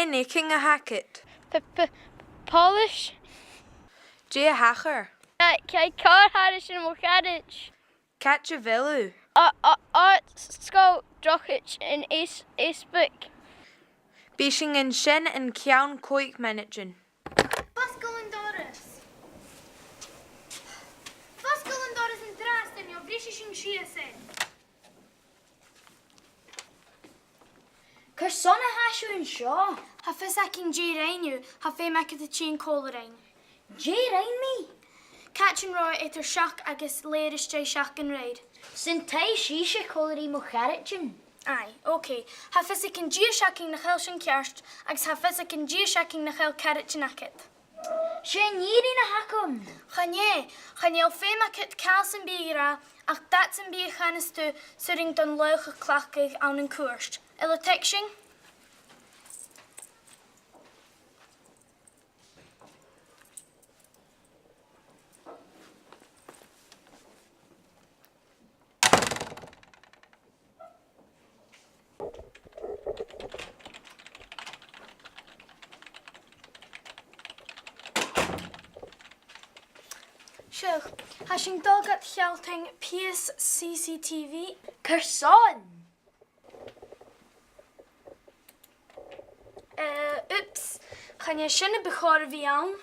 making a hacket? Polish? Jay a hacher? Kai car Harris in Mokadich. Catch a villu? Sko Drochich in Acebook. Bishing in shin and kian koik managin. Pascal and Doris. Pascal and Doris in Dresden, your British in Shiasen. Kersonna hashu in Shaw. Hafisakin G Rainu, Hafe Makatachi and Colerain. J rain me. Catch and Roy at her shock, I guess ladies J shock and raid. Sintai shisha colori mocharichin. Aye, okay. Hafisakin G shocking the Helshin Kerst, Ax Hafisakin G shocking the Hel Carichinakit. Shen yiri na hakum. Chanye Alfemakit Calson Bira, Ach Datsen Be Hanistu, Suring Don Loche Clackig on and Kurst. Illitexing? Sure. Hashing dog at Hjelting PS CCTV. Kerson. Oops. Kan je shinne begoren vian?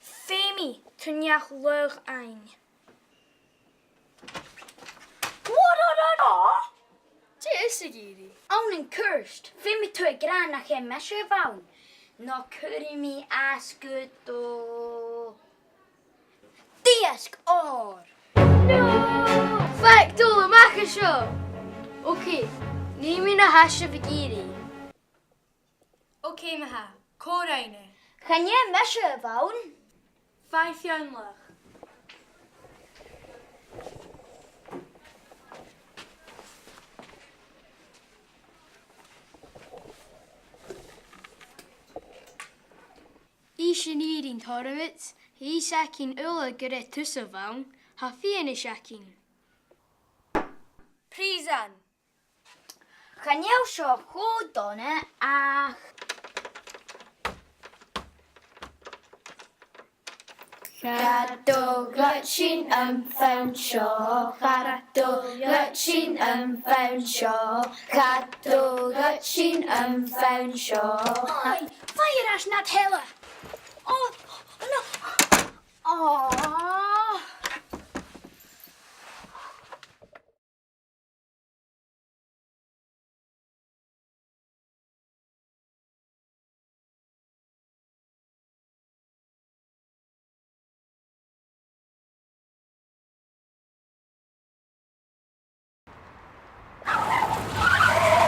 Femi, toen jach lug ein. What? Jessigi. Own cursed. Fimi to a gran nach a measure vown. No curry me ask good to. Diask or. No! Fact all the maca show. Okay, neem me na hash of giri. Okay, maha. Koreine. Can you measure vown? 5 jaar lug. Ishin eating tournaments, he shaking Ulla gure tussavan, Hafian is shaking. Prison. Can you show hold on it? Gaddo gutchin found shaw. Gaddo gutchin found shaw. Gaddo gutchin found shaw. Oi, fire as not hella. Oh, no. Oh.